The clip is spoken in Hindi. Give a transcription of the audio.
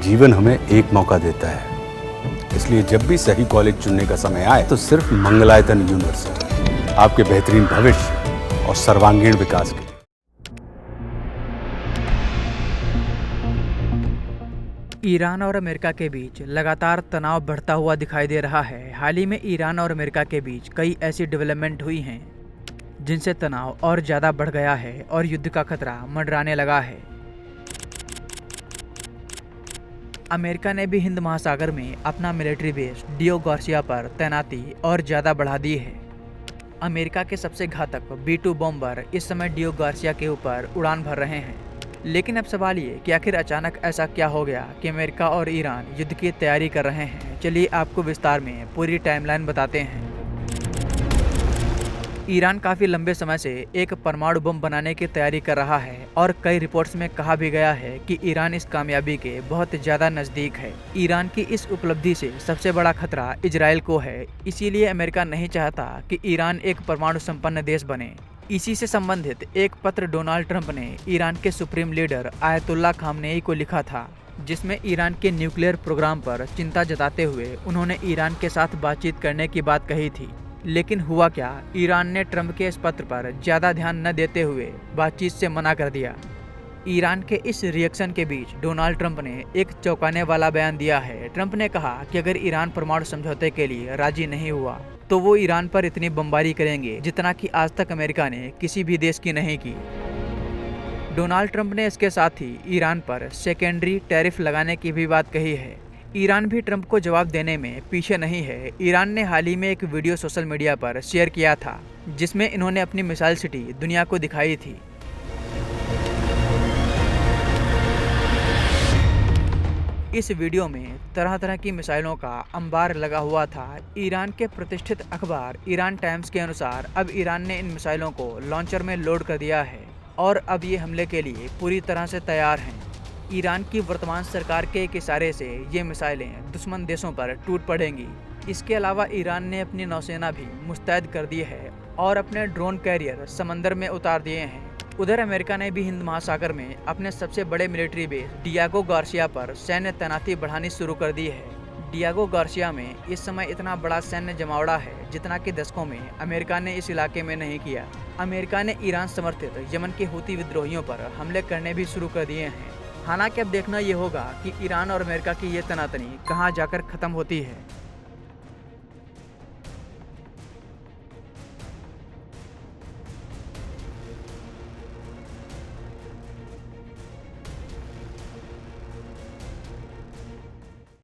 जीवन हमें एक मौका देता है, इसलिए जब भी सही कॉलेज चुनने का समय आए तो सिर्फ मंगलायतन यूनिवर्सिटी आपके बेहतरीन भविष्य और सर्वांगीण विकास के लिए। ईरान और अमेरिका के बीच लगातार तनाव बढ़ता हुआ दिखाई दे रहा है। हाल ही में ईरान और अमेरिका के बीच कई ऐसी डेवलपमेंट हुई हैं जिनसे तनाव और ज़्यादा बढ़ गया है और युद्ध का खतरा मंडराने लगा है। अमेरिका ने भी हिंद महासागर में अपना मिलिट्री बेस डियो गार्सिया पर तैनाती और ज़्यादा बढ़ा दी है। अमेरिका के सबसे घातक B-2 बॉम्बर इस समय डियो गार्सिया के ऊपर उड़ान भर रहे हैं। लेकिन अब सवाल ये कि आखिर अचानक ऐसा क्या हो गया कि अमेरिका और ईरान युद्ध की तैयारी कर रहे हैं। चलिए आपको विस्तार में पूरी टाइमलाइन बताते हैं। ईरान काफ़ी लंबे समय से एक परमाणु बम बनाने की तैयारी कर रहा है और कई रिपोर्ट्स में कहा भी गया है कि ईरान इस कामयाबी के बहुत ज़्यादा नज़दीक है। ईरान की इस उपलब्धि से सबसे बड़ा खतरा इजराइल को है, इसीलिए अमेरिका नहीं चाहता कि ईरान एक परमाणु संपन्न देश बने। इसी से संबंधित एक पत्र डोनाल्ड ट्रंप ने ईरान के सुप्रीम लीडर आयतुल्ला खामनेई को लिखा था, जिसमें ईरान के न्यूक्लियर प्रोग्राम पर चिंता जताते हुए उन्होंने ईरान के साथ बातचीत करने की बात कही थी। लेकिन हुआ क्या, ईरान ने ट्रंप के इस पत्र पर ज़्यादा ध्यान न देते हुए बातचीत से मना कर दिया। ईरान के इस रिएक्शन के बीच डोनाल्ड ट्रंप ने एक चौंकाने वाला बयान दिया है। ट्रंप ने कहा कि अगर ईरान परमाणु समझौते के लिए राजी नहीं हुआ तो वो ईरान पर इतनी बमबारी करेंगे जितना कि आज तक अमेरिका ने किसी भी देश की नहीं की। डोनाल्ड ट्रंप ने इसके साथ ही ईरान पर सेकेंडरी टैरिफ लगाने की भी बात कही है। ईरान भी ट्रंप को जवाब देने में पीछे नहीं है। ईरान ने हाल ही में एक वीडियो सोशल मीडिया पर शेयर किया था जिसमें इन्होंने अपनी मिसाइल सिटी दुनिया को दिखाई थी। इस वीडियो में तरह तरह की मिसाइलों का अंबार लगा हुआ था। ईरान के प्रतिष्ठित अखबार ईरान टाइम्स के अनुसार अब ईरान ने इन मिसाइलों को लॉन्चर में लोड कर दिया है और अब ये हमले के लिए पूरी तरह से तैयार हैं। ईरान की वर्तमान सरकार के एक इशारे से ये मिसाइलें दुश्मन देशों पर टूट पड़ेंगी। इसके अलावा ईरान ने अपनी नौसेना भी मुस्तैद कर दी है और अपने ड्रोन कैरियर समंदर में उतार दिए हैं। उधर अमेरिका ने भी हिंद महासागर में अपने सबसे बड़े मिलिट्री बेस डियागो गार्सिया पर सैन्य तैनाती बढ़ानी शुरू कर दी है। डियागो गार्सिया में इस समय इतना बड़ा सैन्य जमावड़ा है जितना कि दशकों में अमेरिका ने इस इलाके में नहीं किया। अमेरिका ने ईरान समर्थित यमन के हूती विद्रोहियों पर हमले करने भी शुरू कर दिए हैं। हालांकि अब देखना ये होगा कि ईरान और अमेरिका की ये तनातनी कहां जाकर खत्म होती है।